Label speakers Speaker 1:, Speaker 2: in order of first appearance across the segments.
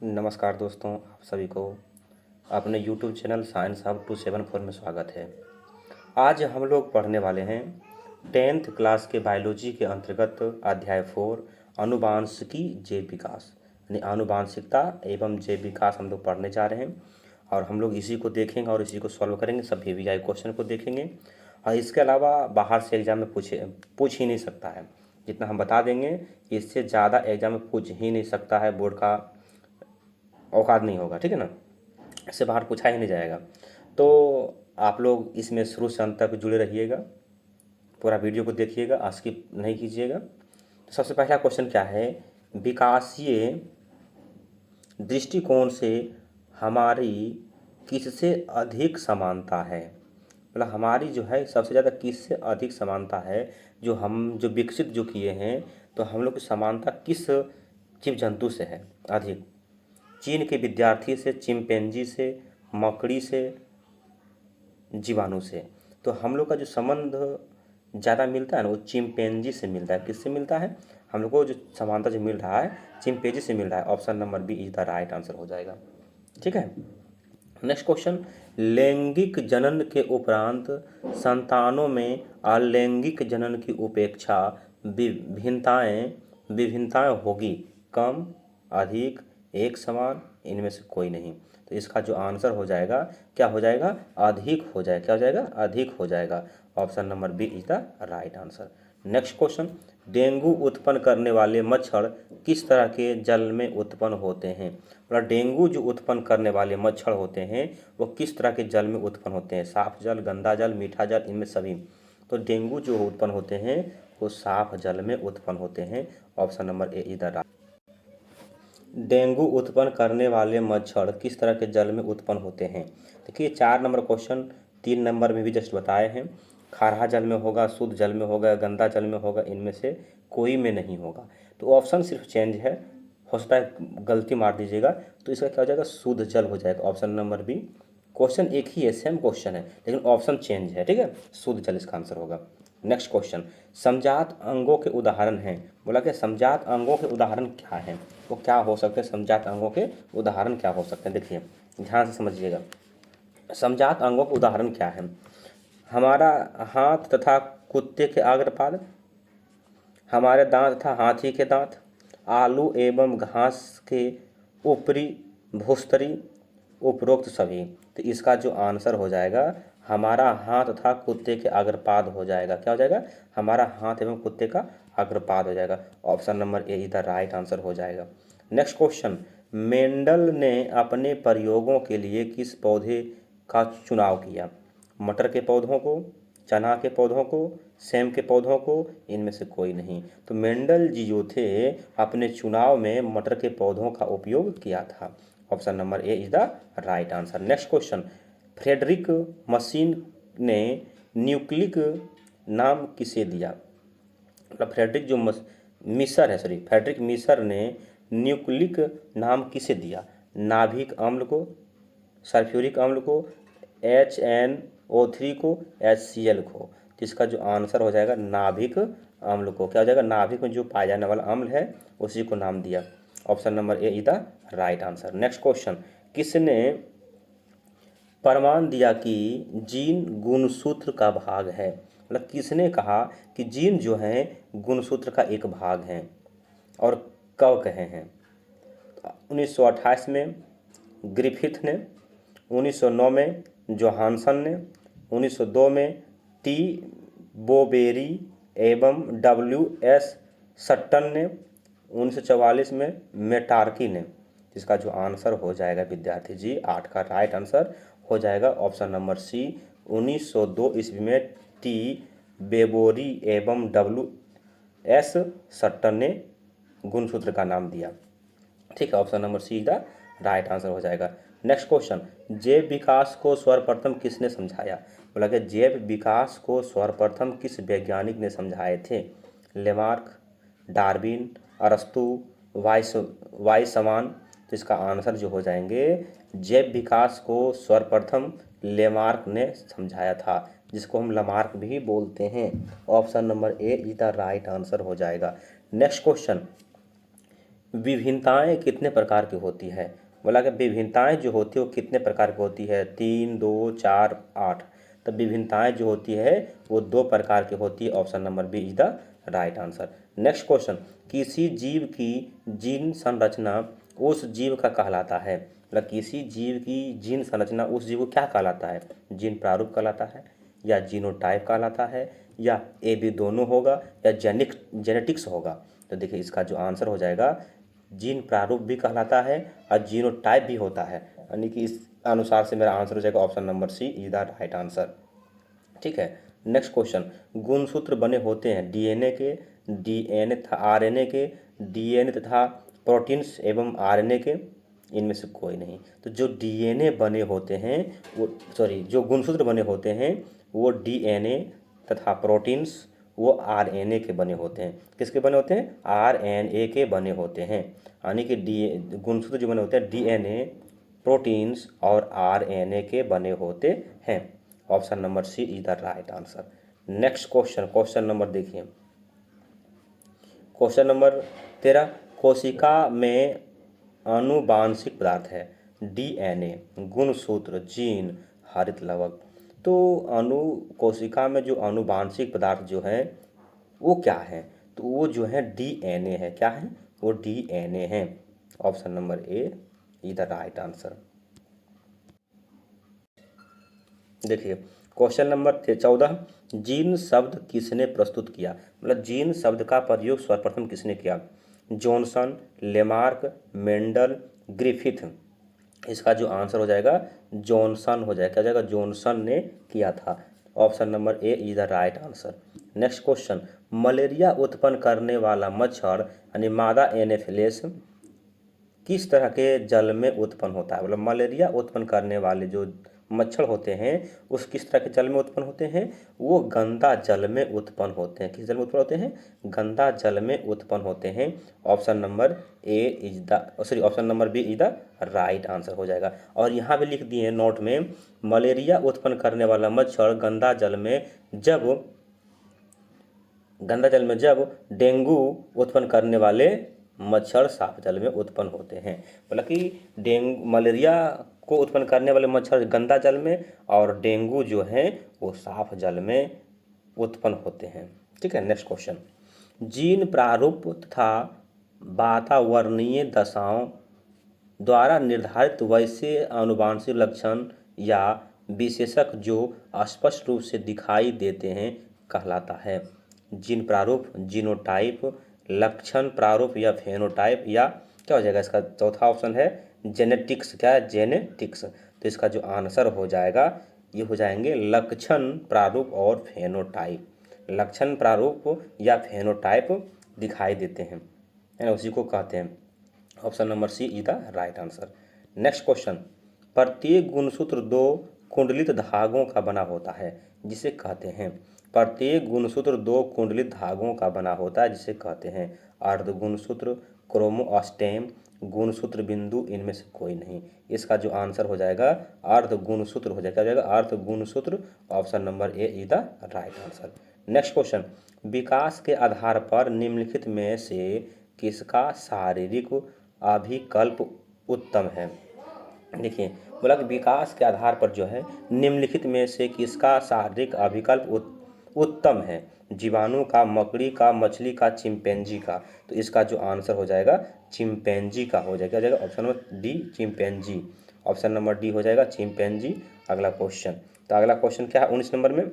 Speaker 1: नमस्कार दोस्तों, आप सभी को अपने YouTube चैनल साइंस हब 274 में स्वागत है। आज हम लोग पढ़ने वाले हैं 10th क्लास के बायोलॉजी के अंतर्गत अध्याय 4 आनुवांशिकी जैव विकास यानी आनुवांशिकता एवं जैव विकास हम लोग पढ़ने जा रहे हैं और हम लोग इसी को देखेंगे और इसी को सॉल्व करेंगे। सब VVI क्वेश्चन को देखेंगे और इसके अलावा बाहर से एग्जाम में पूछ ही नहीं सकता है। जितना हम बता देंगे इससे ज़्यादा एग्जाम में पूछ ही नहीं सकता है, बोर्ड का औकात नहीं होगा, ठीक है ना। इससे बाहर पूछा ही नहीं जाएगा। तो आप लोग इसमें शुरू से अंत तक जुड़े रहिएगा, पूरा वीडियो को देखिएगा, स्किप नहीं कीजिएगा। तो सबसे पहला क्वेश्चन क्या है, विकासीय दृष्टिकोण से हमारी किससे अधिक समानता है। मतलब हमारी जो है सबसे ज़्यादा किससे अधिक समानता है, जो विकसित जो किए हैं, तो हम लोग की समानता किस जीव जंतु से है अधिक। चीन के विद्यार्थी से, चिंपैंजी से, मकड़ी से, जीवाणु से। तो हम लोग का जो संबंध ज़्यादा मिलता है ना, वो चिंपैंजी से मिलता है। किससे मिलता है? हम लोग को जो समानता जो मिल रहा है चिंपैंजी से मिल रहा है। Option number B is the right answer हो जाएगा, ठीक है। नेक्स्ट क्वेश्चन, लैंगिक जनन के उपरांत संतानों में अलैंगिक जनन की उपेक्षा विभिन्नताएं होगी, कम, अधिक, एक समान, इनमें से कोई नहीं। तो इसका जो आंसर हो जाएगा क्या हो जाएगा? अधिक हो जाएगा। क्या हो जाएगा? अधिक हो जाएगा। Option number B is the right answer. Next question, dengue उत्पन्न करने वाले मच्छर किस तरह के जल में उत्पन्न होते हैं। मतलब डेंगू जो उत्पन्न करने वाले मच्छर होते हैं वो किस तरह के जल में उत्पन्न होते हैं? साफ जल, गंदा जल, मीठा जल, इनमें सभी। तो डेंगू जो उत्पन्न होते हैं वो साफ जल में उत्पन्न होते हैं। Option number A is the right. Dengue उत्पन्न करने वाले मच्छर किस तरह के जल में उत्पन्न होते हैं? देखिए 4 नंबर क्वेश्चन 3 नंबर में भी जस्ट बताए हैं। खारा जल में होगा, शुद्ध जल में होगा, गंदा जल में होगा, इनमें से कोई में नहीं होगा। तो ऑप्शन सिर्फ चेंज है, हो सकता है गलती मार दीजिएगा। तो इसका क्या हो जाएगा? शुद्ध जल हो जाएगा। Option number B. क्वेश्चन एक ही है, सेम क्वेश्चन है, लेकिन ऑप्शन चेंज है, ठीक है। शुद्ध जल इसका आंसर होगा। नेक्स्ट क्वेश्चन, समजात अंगों के उदाहरण हैं। बोला कि समजात अंगों के उदाहरण क्या हैं? वो क्या हो सकते हैं? समजात अंगों के उदाहरण क्या हो सकते हैं? देखिए ध्यान से समझिएगा। समजात अंगों के उदाहरण क्या हैं? हमारा हाथ तथा कुत्ते के अग्रपाद, हमारे दांत तथा हाथी के दांत, आलू एवं घास के ऊपरी भूस्तरी, उपरोक्त सभी। तो इसका जो आंसर हो जाएगा हमारा हाथ तथा कुत्ते के अग्रपाद हो जाएगा। क्या हो जाएगा? हमारा हाथ एवं कुत्ते का अग्रपाद हो जाएगा। Option number A is the right answer हो जाएगा। नेक्स्ट क्वेश्चन, मेंडल ने अपने प्रयोगों के लिए किस पौधे का चुनाव किया? मटर के पौधों को, चना के पौधों को, सेम के पौधों को, इनमें से कोई नहीं। तो मेंडल जी जो थे अपने चुनाव में मटर के पौधों का उपयोग किया था। Option number A is the right answer. Next question, Friedrich Miescher ने न्यूक्लिक नाम किसे दिया? मतलब फ्रेडरिक जो मिसर है, सॉरी, फ्रेडरिक मिसर ने न्यूक्लिक नाम किसे दिया? नाभिक अम्ल को, सल्फ्यूरिक अम्ल को, HNO3 को, HCl को। तो इसका जो आंसर हो जाएगा नाभिक अम्ल को। क्या हो जाएगा? नाभिक में जो पाया जाने वाला अम्ल है उसी को नाम दिया। Option number A is the right answer. Next question, किसने प्रमाण दिया कि जीन गुणसूत्र का भाग है? मतलब किसने कहा कि जीन जो है गुणसूत्र का एक भाग है और कब कहे हैं? 1928 में ग्रिफिथ ने, 1909 में जोहानसन ने, 1902 में टी बोबेरी एवं WS सट्टन ने, 1944 में मेटार्की ने। जिसका जो आंसर हो जाएगा विद्यार्थी जी 8 का राइट आंसर हो जाएगा ऑप्शन नंबर सी। 1902 ईस्वी में टी बेबोरी एवं WS सट्टन ने गुणसूत्र का नाम दिया, ठीक है। Option number see the right answer हो जाएगा। नेक्स्ट क्वेश्चन, जैव विकास को सर्वप्रथम किसने समझाया? बोला कि जैव विकास को सर्वप्रथम किस वैज्ञानिक ने समझाए थे? लेमार्क, डार्विन, अरस्तु, वाइसमान। तो इसका आंसर जो हो जाएंगे, जैव विकास को सर्वप्रथम लेमार्क ने समझाया था, जिसको हम लमार्क भी बोलते हैं। Option number A is the right answer हो जाएगा। नेक्स्ट क्वेश्चन, विभिन्नताएं कितने प्रकार की होती है? बोला कि विभिन्नताएं जो होती है वो कितने प्रकार की होती है? 3, 2, 4, 8। तो विभिन्नताएं जो होती है वो 2 प्रकार की होती है। Option number B is the right answer. Next question, किसी जीव की जीन संरचना उस जीव का कहलाता है? मतलब किसी जीव की जीन संरचना उस जीव को क्या कहलाता है? जीन प्रारूप कहलाता है, या जीनोटाइप कहलाता है, या ए बी दोनों होगा, या जेनेटिक्स होगा? तो देखिए इसका जो आंसर हो जाएगा, जीन प्रारूप भी कहलाता है और जीनोटाइप भी होता है, यानी कि इस अनुसार से मेरा आंसर हो जाएगा option number C is the right answer. ठीक है। नेक्स्ट क्वेश्चन, गुणसूत्र बने होते हैं डीएनए के, डीएनए तथा आरएनए के, डीएनए तथा प्रोटीन्स एवं आरएनए के, इनमें से कोई नहीं। तो जो डीएनए बने होते हैं वो जो गुणसूत्र बने होते हैं वो डीएनए तथा प्रोटीन्स वो आरएनए के बने होते हैं। किसके बने होते हैं? आरएनए के बने होते हैं। यानी कि गुणसूत्र जो बने होते हैं डीएनए, प्रोटीन्स और आरएनए के बने होते हैं। Option number C is the right answer. Next question, question number देखिए, क्वेश्चन नंबर 13, कोशिका में आनुवांशिक पदार्थ है डीएनए, गुणसूत्र, जीन, हरित लवक। तो कोशिका में जो आनुवांशिक पदार्थ जो है वो क्या है? तो वो जो है डीएनए है। क्या है? वो डीएनए है। Option number A is the right answer. देखिए क्वेश्चन नंबर 14, जीन शब्द किसने प्रस्तुत किया? मतलब जीन शब्द का प्रयोग सर्वप्रथम किसने किया? Johnson, Lamarck, Mendel, Griffith. इसका जो आंसर हो जाएगा जॉनसन हो जाएगा। क्या हो जाएगा? जॉनसन ने किया था। Option number A is the right answer. Next question, malaria उत्पन्न करने वाला मच्छर यानी मादा एनोफिलिस किस तरह के जल में उत्पन्न होता है? मतलब मलेरिया उत्पन्न करने वाले जो मच्छर होते हैं उस किस तरह के जल में उत्पन्न होते हैं? वो गंदा जल में उत्पन्न होते हैं। किस जल में उत्पन्न होते हैं? गंदा जल में उत्पन्न होते हैं। Option number A is the option number B is the right answer हो जाएगा। और यहाँ भी लिख दिए नोट में, मलेरिया उत्पन्न करने वाला मच्छर गंदा जल में जब डेंगू उत्पन्न करने वाले मच्छर साफ जल में उत्पन्न होते हैं। मतलब कि मलेरिया को उत्पन्न करने वाले मच्छर गंदा जल में और डेंगू जो है वो साफ जल में उत्पन्न होते हैं। ठीक है। नेक्स्ट क्वेश्चन, जीन प्रारूप तथा वातावरणीय दशाओं द्वारा निर्धारित वैसे आनुवांशिक लक्षण या विशेषक जो स्पष्ट रूप से दिखाई देते हैं कहलाता है? जीन प्रारूप, जीनोटाइप, लक्षण प्रारूप या फेनोटाइप, या क्या हो जाएगा? इसका चौथा ऑप्शन है जेनेटिक्स। क्या है? जेनेटिक्स। तो इसका जो आंसर हो जाएगा ये हो जाएंगे लक्षण प्रारूप और फेनोटाइप। लक्षण प्रारूप या फेनोटाइप दिखाई देते हैं, है ना, उसी को कहते हैं। Option number C is the right answer. Next question, प्रत्येक गुणसूत्र 2 कुंडलित धागों का बना होता है जिसे कहते हैं? प्रत्येक गुणसूत्र 2 कुंडलित धागों का बना होता है जिसे कहते हैं? अर्ध गुणसूत्र, क्रोमोस्टेम, गुणसूत्र बिंदु, इनमें से कोई नहीं। इसका जो आंसर हो जाएगा अर्ध गुणसूत्र हो जाएगा। क्या हो जाएगा? अर्ध गुणसूत्र। Option number A is the right answer. Next question, विकास के आधार पर निम्नलिखित में से किसका शारीरिक अभिकल्प उत्तम है? देखिए बोला कि विकास के आधार पर जो है निम्नलिखित में से किसका शारीरिक अभिकल्प उत्तम है? जीवाणु का, मकड़ी का, मछली का, चिंपैंजी का। तो इसका जो आंसर हो जाएगा चिंपैंजी का हो जाएगा। क्या हो जाएगा? Option number D chimpanzee. Option number D हो जाएगा चिंपैंजी। अगला क्वेश्चन, तो अगला क्वेश्चन क्या है 19 नंबर में?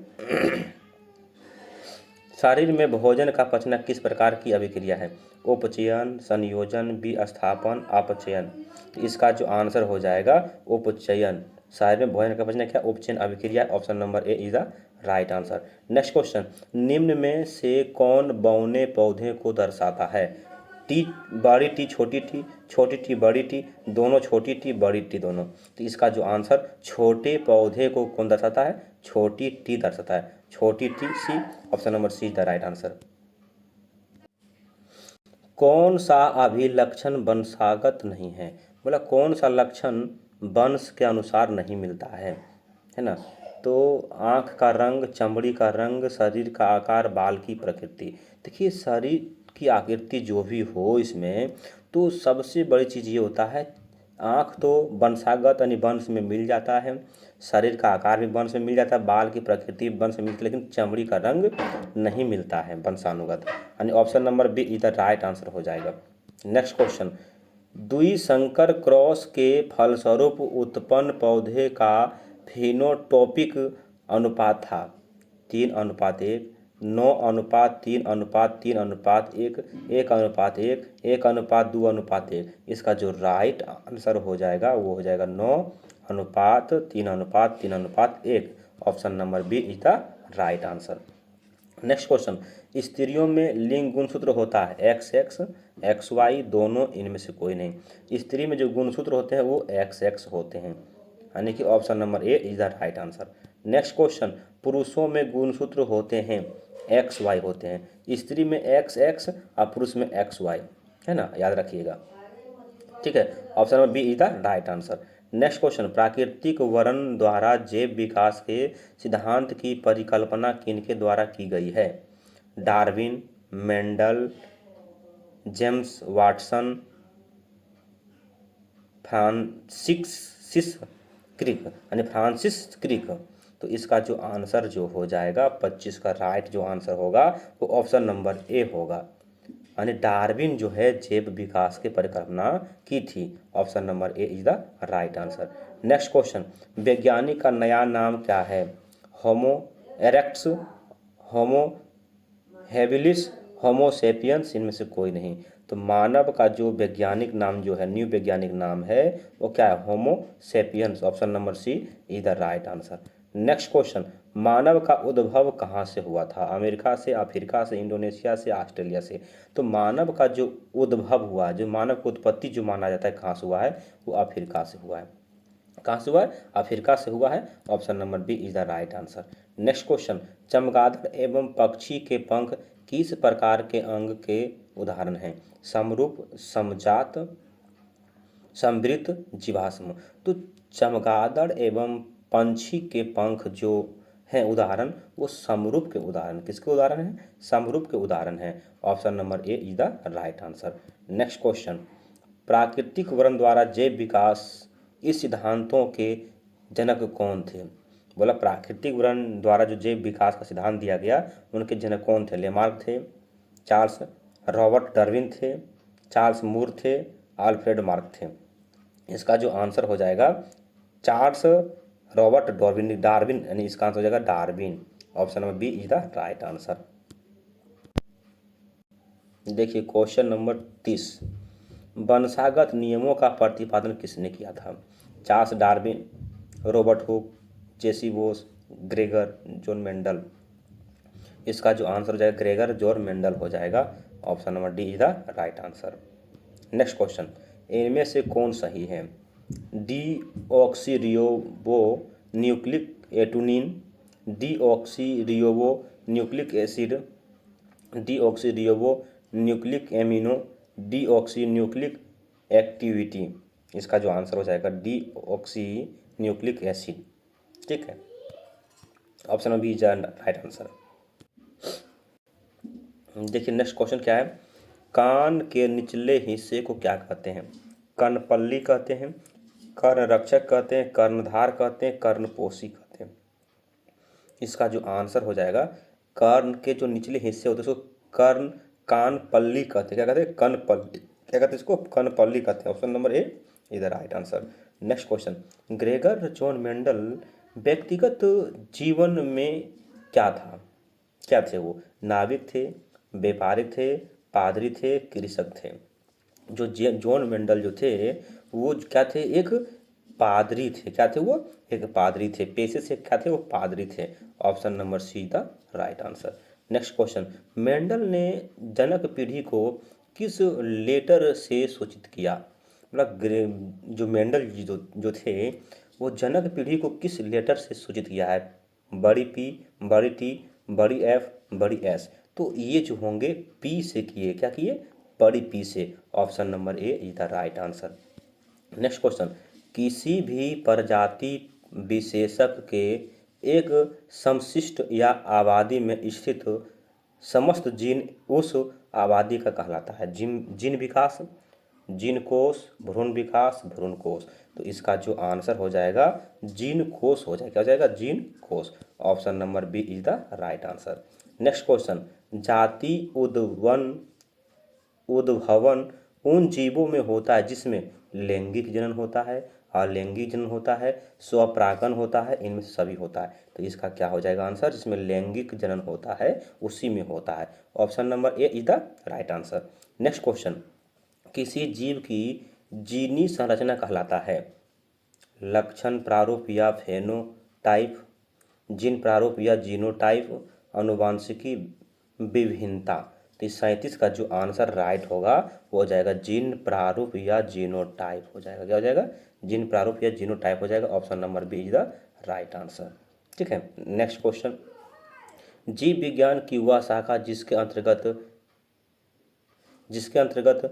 Speaker 1: शरीर में भोजन का पचना किस प्रकार की अभिक्रिया है? उपचयन, संयोजन, विस्थापन, अपचयन। तो इसका जो आंसर हो जाएगा उपचयन। शरीर में भोजन का पचना क्या? उपचयन अभिक्रिया। Option number A is the right answer. Next question, निम्न में से कौन बौने पौधे को दर्शाता है? टी, बड़ी टी, छोटी टी, छोटी टी, बड़ी टी, दोनों छोटी टी, बड़ी टी, दोनों। तो इसका जो आंसर छोटे पौधे को कौन दर्शाता है? छोटी टी दर्शाता है। छोटी T, C. Option number C is the right answer. कौन सा अभिलक्षण वंशागत नहीं है? बोला कौन सा लक्षण वंश के अनुसार नहीं मिलता है ना? तो आँख का रंग, चमड़ी का रंग, शरीर का आकार, बाल की प्रकृति। देखिए शरीर की आकृति जो भी हो इसमें, तो सबसे बड़ी चीज़ ये होता है, आँख तो वंशागत यानी वंश में मिल जाता है, शरीर का आकार भी वंश में मिल जाता है, बाल की प्रकृति वंश में मिलती है, लेकिन चमड़ी का रंग नहीं मिलता है वंशानुगत, यानी ऑप्शन नंबर बी इधर राइट आंसर हो जाएगा। नेक्स्ट क्वेश्चन, द्विसंकर क्रॉस के फलस्वरूप उत्पन्न पौधे का फेनोटॉपिक अनुपात था 3:1, 9:3:3:1, 1:1, 1:2:1। इसका जो राइट आंसर हो जाएगा वो हो जाएगा 9:3:3:1। Option number B is the right answer. Next question, स्त्रियों में लिंग गुणसूत्र होता है XX, XY, दोनों, इनमें से कोई नहीं। स्त्री में जो गुणसूत्र होते हैं वो XX होते हैं, यानी कि option number A is the right answer. Next question, पुरुषों में गुणसूत्र होते हैं XY होते हैं, स्त्री में XX और पुरुष में XY, है ना, याद रखिएगा, ठीक है। Option number B is the right answer. Next question, प्राकृतिक वर्ण द्वारा जैव विकास के सिद्धांत की परिकल्पना किनके द्वारा की गई है? Darwin, Mendel, James Watson, Francis Crick, यानी फ्रांसिस क्रिक। तो इसका जो आंसर जो हो जाएगा 25 का राइट जो आंसर होगा वो ऑप्शन नंबर ए होगा, यानी डार्विन जो है जैव विकास की परिकल्पना की थी। Option number A is the right answer. Next question, वैज्ञानिक का नया नाम क्या है? होमो इरेक्टस, होमो हैबिलिस, होमो सेपियंस, इनमें से कोई नहीं। तो मानव का जो वैज्ञानिक नाम जो है, न्यू वैज्ञानिक नाम है वो क्या है? Homo sapiens. Option number C is the right answer. Next question, मानव का उद्भव कहाँ से हुआ था? अमेरिका से, अफ्रीका से, इंडोनेशिया से, ऑस्ट्रेलिया से। तो मानव का जो उद्भव हुआ, जो मानव की उत्पत्ति जो माना जाता है कहाँ से हुआ है, वो अफ्रीका से हुआ है। कहाँ से हुआ है? अफ्रीका से हुआ है। Option number B is the right answer. Next question, चमगादड़ एवं पक्षी के पंख किस प्रकार के अंग के उदाहरण हैं? समरूप, समजात, समवृत्त, जीवाश्म। तो चमगादड़ एवं पंछी के पंख जो हैं उदाहरण, वो समरूप के उदाहरण, किसके उदाहरण हैं? समरूप के उदाहरण हैं। Option number A is the right answer. Next question, प्राकृतिक वर्ण द्वारा जैव विकास इस सिद्धांतों के जनक कौन थे? बोला प्राकृतिक वर्ण द्वारा जो जैव विकास का सिद्धांत दिया गया उनके जनक कौन थे? लेमार्क थे, चार्ल्स रॉबर्ट डार्विन थे, चार्ल्स मूर थे, अल्फ्रेड मार्क थे। इसका जो आंसर हो जाएगा चार्ल्स रॉबर्ट डार्विन, यानी इसका आंसर हो जाएगा Darwin. Option number B is the right answer. देखिए क्वेश्चन नंबर 30, वंशागत नियमों का प्रतिपादन किसने किया था? Charles Darwin, Robert Hooke, JC Bose, Gregor John Mendel. इसका जो आंसर हो जाएगा ग्रेगर जॉन मेंडल हो जाएगा। Option number D is the right answer. Next question, इनमें से कौन सही है? Deoxyribo nucleic adenine, deoxyribo nucleic acid, deoxyribo nucleic amino, deoxy nucleic activity. इसका जो आंसर हो जाएगा डीऑक्सी न्यूक्लिक एसिड, ठीक है। Option B is right answer. देखिए नेक्स्ट क्वेश्चन क्या है, कान के निचले हिस्से को क्या कहते हैं? कर्णपल्ली कहते हैं, कर्णरक्षक कहते हैं, कर्णधार कहते हैं, कर्णपोशी कहते हैं। इसका जो आंसर हो जाएगा, कर्ण के जो निचले हिस्से होते हैं उसको कर्ण कानपल्ली कहते हैं। क्या कहते हैं? कर्णपल्ली। क्या कहते हैं इसको? कर्णपल्ली कहते हैं। Option number A is the right answer. Next question, Gregor John Mendel व्यक्तिगत जीवन में क्या था? क्या थे वो? नाविक थे, व्यापारी थे, पादरी थे, कृषक थे। जो जॉन मेंडल जो थे वो क्या थे? एक पादरी थे। क्या थे वो? एक पादरी थे। पेशे से क्या थे? वो पादरी थे। Option number see the right answer. Next question, Mendel ने जनक पीढ़ी को किस लेटर से सूचित किया? मतलब जो मेंडल जी जो थे वो जनक पीढ़ी को किस लेटर से सूचित किया है? बड़ी पी, बड़ी टी, बड़ी एफ, बड़ी एस। तो ये जो होंगे पी से किए। क्या किए? बड़ी पी से। Option number A is the right answer. Next question, किसी भी प्रजाति विशेषक के एक समशिष्ट या आबादी में स्थित समस्त जीन उस आबादी का कहलाता है। जीन विकास, जीन कोश, भ्रूण विकास, भ्रूण कोश। तो इसका जो आंसर हो जाएगा जीन कोश हो जाएगा। क्या हो जाएगा? जीन कोश। Option number B is the right answer. Next question, जाति उद्भवन उन जीवों में होता है जिसमें लैंगिक जनन होता है, अलैंगिक जनन होता है, स्वपरागन होता है, इनमें से सभी होता है। तो इसका क्या हो जाएगा आंसर? जिसमें लैंगिक जनन होता है उसी में होता है। Option number A is the right answer. Next question, किसी जीव की जीनी संरचना कहलाता है लक्षण प्रारूप या फेनोटाइप, जीन प्रारूप या जीनोटाइप, आनुवंशिकी विभिन्नता। तो इस 37 का जो आंसर राइट होगा वो हो जाएगा जीन प्रारूप या जीनोटाइप हो जाएगा। क्या हो जाएगा? जीन प्रारूप या जीनोटाइप हो जाएगा। Option number B is the right answer. ठीक है। नेक्स्ट क्वेश्चन, जीव विज्ञान की वह शाखा जिसके अंतर्गत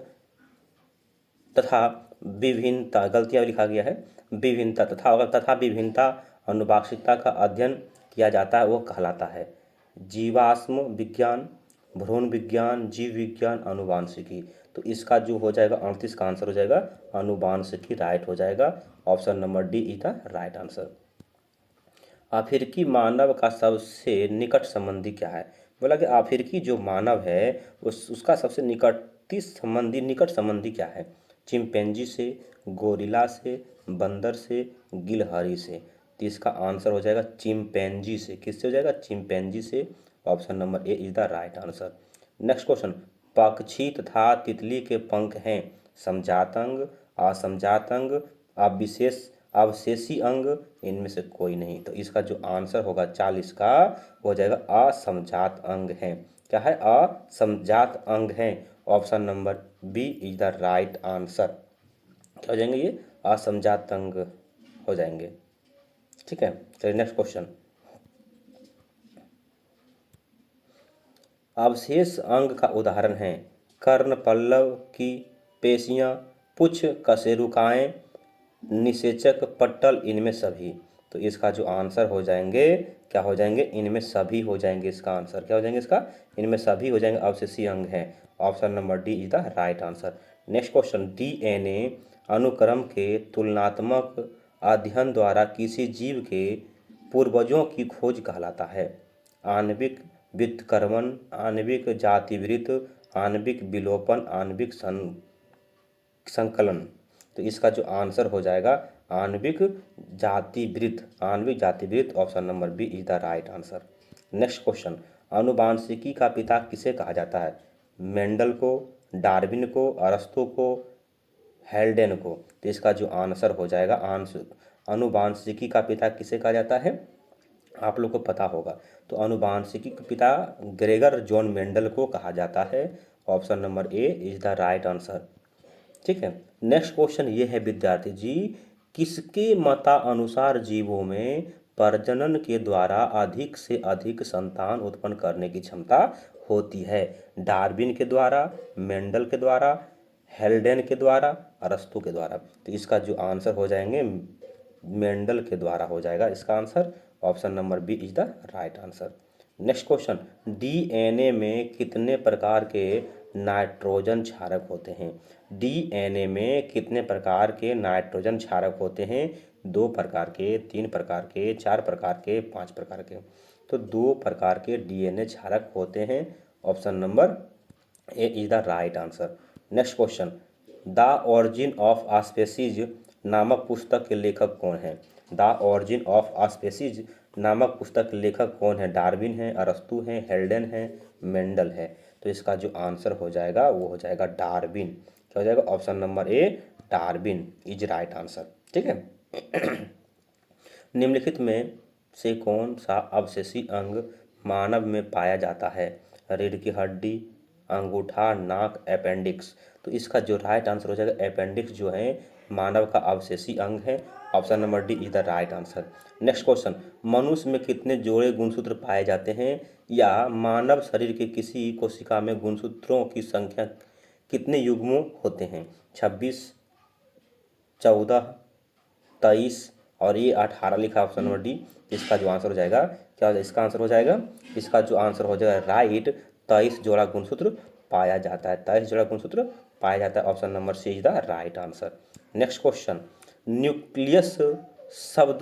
Speaker 1: तथा विभिन्नता, गलतियाँ लिखा गया है, विभिन्नता तथा विभिन्नता अनुवांशिकता का अध्ययन किया जाता है, वो कहलाता है जीवाश्म विज्ञान, भ्रूण विज्ञान, जीव विज्ञान, अनुवांशिकी। तो इसका जो हो जाएगा 38 का आंसर हो जाएगा अनुवांशिकी राइट हो जाएगा। Option number D is the right answer. अफ्रीकी मानव का सबसे निकट संबंधी क्या है? बोला कि अफ्रीकी जो मानव है उसका सबसे निकट संबंधी क्या है? चिंपैंजी से, गोरिल्ला से, बंदर से, गिलहरी से। तो इसका आंसर हो जाएगा चिंपैंजी से। किससे हो जाएगा? चिंपैंजी से। Option number A is the right answer. Next question, पक्षी तथा तितली के पंख हैं समजात अंग, असमजात अंग, अवशेषी अंग, इनमें से कोई नहीं। तो इसका जो आंसर होगा 40 का हो जाएगा असमजात अंग है। क्या है? असमजात अंग है। Option number B is the right answer. क्या हो जाएंगे? ये असमजात अंग हो जाएंगे। ठीक है। चलिए नेक्स्ट क्वेश्चन, अवशेष अंग का उदाहरण है कर्ण पल्लव की पेशियां, पुच्छ, कशेरुकाएं, निषेचक पट्टल, इनमें सभी। तो इसका जो आंसर हो जाएंगे क्या हो जाएंगे? इनमें सभी हो जाएंगे। इसका आंसर क्या हो जाएंगे? इसका इनमें सभी हो जाएंगे, अवशेषी अंग हैं। Option number D is the right answer. Next question, DNA अनुक्रम के तुलनात्मक अध्ययन द्वारा किसी जीव के पूर्वजों की खोज कहलाता है आणविक व्युत्क्रमण, आणविक जातिवृत्त, आणविक विलोपन, आणविक संकलन। तो इसका जो आंसर हो जाएगा आणविक जातिवृत्त, आणविक जातिवृत्त। Option number B is the right answer. Next question, आनुवांशिकी का पिता किसे कहा जाता है? मेंडल को, डार्विन को, अरस्तू को, हेल्डेन को। तो इसका जो आंसर हो जाएगा आनुवांशिकी का पिता किसे कहा जाता है? आप लोग को पता होगा। तो आनुवांशिकी के पिता ग्रेगर जॉन मेंडल को कहा जाता है। Option number A is the right answer. ठीक है। नेक्स्ट क्वेश्चन ये है विद्यार्थी जी, किसके मतानुसार जीवों में प्रजनन के द्वारा अधिक से अधिक संतान उत्पन्न करने की क्षमता होती है? डार्विन के द्वारा, मेंडल के द्वारा, हेल्डेन के द्वारा, अरस्तू के द्वारा। तो इसका जो आंसर हो जाएंगे मेंडल के द्वारा हो जाएगा इसका answer. Option number B is the right answer. Next question, DNA में कितने प्रकार के नाइट्रोजन क्षारक होते हैं? डीएनए में कितने प्रकार के नाइट्रोजन क्षारक होते हैं? 2 प्रकार के, 3 प्रकार के, 4 प्रकार के, 5 प्रकार के। तो 2 प्रकार के डीएनए क्षारक होते हैं। Option number A is the right answer. Next question, the origin of a species नामक पुस्तक के लेखक कौन है? The origin of a species नामक पुस्तक के लेखक कौन है? डार्विन है, अरस्तू है, हेल्डेन है, मेंडल है। तो इसका जो आंसर हो जाएगा वो हो जाएगा डार्विन। क्या हो जाएगा? Option number A Darwin is right answer. ठीक है। निम्नलिखित में से कौन सा अवशेषी अंग मानव में पाया जाता है? रीढ़ की हड्डी, अंगूठा, नाक, अपेंडिक्स। तो इसका जो राइट आंसर हो जाएगा अपेंडिक्स जो है मानव का अवशेषी अंग है। Option number D is the right answer. Next question, मनुष्य में कितने जोड़े गुणसूत्र पाए जाते हैं या मानव शरीर के किसी कोशिका में गुणसूत्रों की संख्या कितने युग्मों होते हैं? 26, 14, 23 और ये 18 लिखा है ऑप्शन नंबर डी। इसका जो आंसर हो जाएगा क्या हो जाएगा? इसका आंसर हो जाएगा, इसका जो आंसर हो जाएगा राइट 23 जोड़ा गुणसूत्र पाया जाता है। तय से जुड़ा गुणसूत्र पाया जाता है। Option number C is the right answer. Next question, nucleus शब्द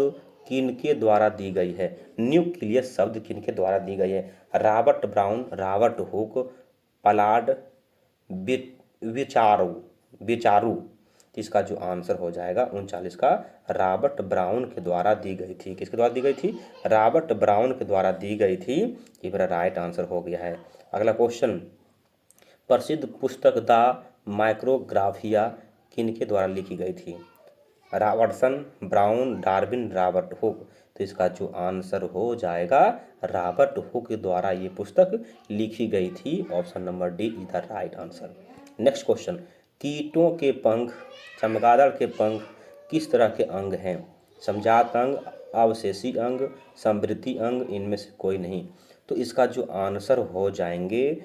Speaker 1: किनके द्वारा दी गई है? न्यूक्लियस शब्द किनके द्वारा दी गई है? रॉबर्ट ब्राउन, रॉबर्ट हुक, पलाड, विचारू विचारू। इसका जो आंसर हो जाएगा 39 का रॉबर्ट ब्राउन के द्वारा दी गई थी। किसके द्वारा दी गई थी? रॉबर्ट ब्राउन के द्वारा दी गई थी। ये मेरा राइट आंसर हो गया है। अगला क्वेश्चन, प्रसिद्ध पुस्तक द माइक्रोग्राफिया किनके द्वारा लिखी गई थी? Robertson, brown, Darwin, Robert hook. तो इसका जो आंसर हो जाएगा रॉबर्ट हुक के द्वारा ये पुस्तक लिखी गई थी। Option number D is the right answer. Next question, कीटों के पंख, चमगादड़ के पंख किस तरह के अंग हैं? समजात अंग, अवशेषी अंग, समृद्धि अंग, इनमें से कोई नहीं। तो इसका जो आंसर हो जाएंगे,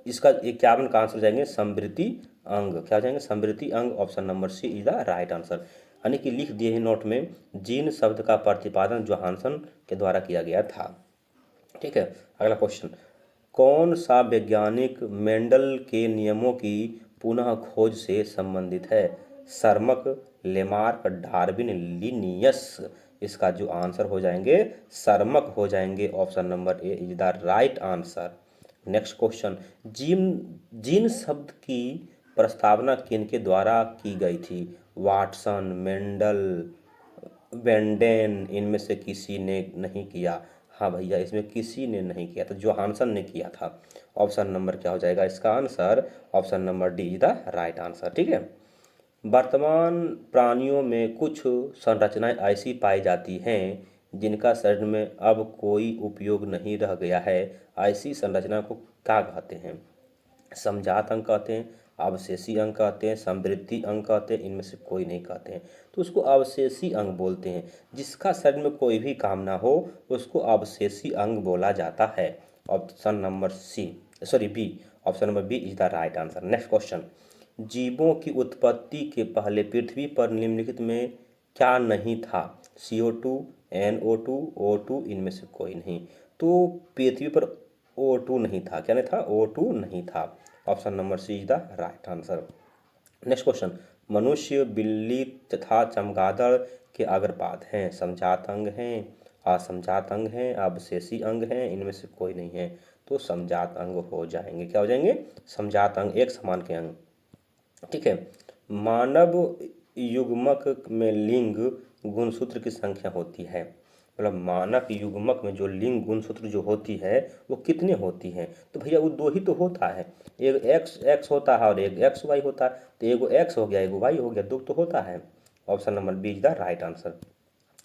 Speaker 1: इसका 51 का आंसर हो जाएंगे समृद्धि अंग। क्या हो जाएंगे? समृद्धि अंग। Option number C is the right answer. यानी कि लिख दिए हैं नोट में, जीन शब्द का प्रतिपादन जोहानसन के द्वारा किया गया था। ठीक है। अगला क्वेश्चन, कौन सा वैज्ञानिक मेंडल के नियमों की पुनः खोज से संबंधित है? सर्मक, लेमार्क, डार्विन, लिनियस। इसका जो आंसर हो जाएंगे सर्मक हो जाएंगे। Option number A is the right answer. Next question, gene शब्द की प्रस्तावना किनके द्वारा की गई थी? वाटसन, मेंडल, वेंडेन, इनमें से किसी ने नहीं किया। हाँ भैया, इसमें किसी ने नहीं किया था, जोहानसन ने किया था। ऑप्शन नंबर क्या हो जाएगा इसका answer? Option number D is the right answer. ठीक है। वर्तमान प्राणियों में कुछ संरचनाएं ऐसी पाई जाती हैं जिनका शरीर में अब कोई उपयोग नहीं रह गया है। ऐसी संरचना को क्या कहते हैं? समजात अंग कहते हैं, अवशेषी अंग कहते हैं, समृद्धि अंग कहते हैं, इनमें से कोई नहीं कहते हैं। तो उसको अवशेषी अंग बोलते हैं। जिसका शरीर में कोई भी काम ना हो उसको अवशेषी अंग बोला जाता है। Option number B. Option number B is the right answer. Next question, जीवों की उत्पत्ति के पहले पृथ्वी पर निम्नलिखित में क्या नहीं था? CO2, NO2, O2, इनमें से कोई नहीं। तो पृथ्वी पर O2 नहीं था। क्या नहीं था? O2 नहीं था। Option number C is the right answer. Next question, मनुष्य, बिल्ली तथा चमगादड़ के अग्रपाद हैं, समजात अंग हैं, असमजात अंग हैं, अवशेषी अंग हैं, इनमें से कोई नहीं है। तो समजात अंग हो जाएंगे। क्या हो जाएंगे? समजात अंग, एक समान के अंग। ठीक है। मानव युग्मक में लिंग गुणसूत्र की संख्या होती है? मतलब मानव युग्मक में जो लिंग गुणसूत्र जो होती है वो कितने होती हैं? तो भैया वो दो ही तो होता है। एक एक्स होता है और एक XY होता है। तो एगो एक्स हो गया, एगो वाई हो गया, दो तो होता है। Option number B is the right answer.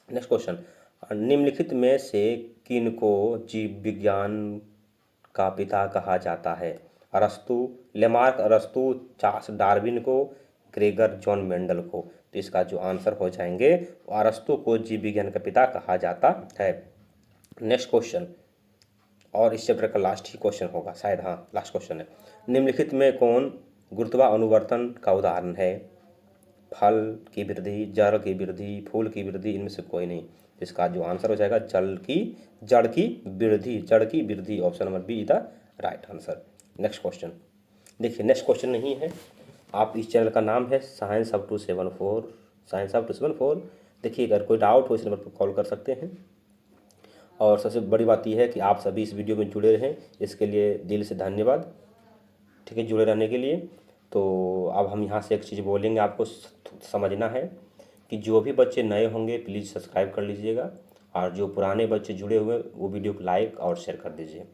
Speaker 1: Next question, निम्नलिखित में से किनको जीव विज्ञान का पिता कहा जाता है? अरस्तु, लेमार्क, अरस्तु, चार्ल्स डार्विन को, ग्रेगर जॉन मेंडल को। तो इसका जो आंसर हो जाएंगे, अरस्तु को जीव विज्ञान का पिता कहा जाता है। नेक्स्ट क्वेश्चन, और इस चैप्टर का लास्ट ही क्वेश्चन होगा शायद, हाँ लास्ट क्वेश्चन है। निम्नलिखित में कौन गुरुत्वानुवर्तन का उदाहरण है? फल की वृद्धि, जड़ की वृद्धि, फूल की वृद्धि, इनमें से कोई नहीं। इसका जो आंसर हो जाएगा जड़ की वृद्धि। Option number B is the right answer. Next question देखिए, नेक्स्ट क्वेश्चन नहीं है। आप इस चैनल का नाम है साइंस अप टू 74। देखिए, अगर कोई डाउट हो इस नंबर पर कॉल कर सकते हैं। और सबसे बड़ी बात यह है कि आप सभी इस वीडियो में जुड़े रहें, इसके लिए दिल से धन्यवाद। ठीक है, जुड़े रहने के लिए। तो अब हम यहाँ से एक चीज़ बोलेंगे, आपको समझना है कि जो भी बच्चे नए होंगे प्लीज़ सब्सक्राइब कर लीजिएगा, और जो पुराने बच्चे जुड़े हुए वो वीडियो को लाइक और शेयर कर दीजिए।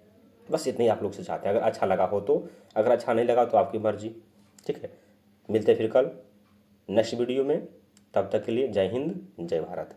Speaker 1: बस इतना ही आप लोग से चाहते हैं। अगर अच्छा लगा हो तो, अगर अच्छा नहीं लगा तो आपकी मर्जी। ठीक है, मिलते हैं फिर कल नेक्स्ट वीडियो में। तब तक के लिए जय हिंद, जय भारत।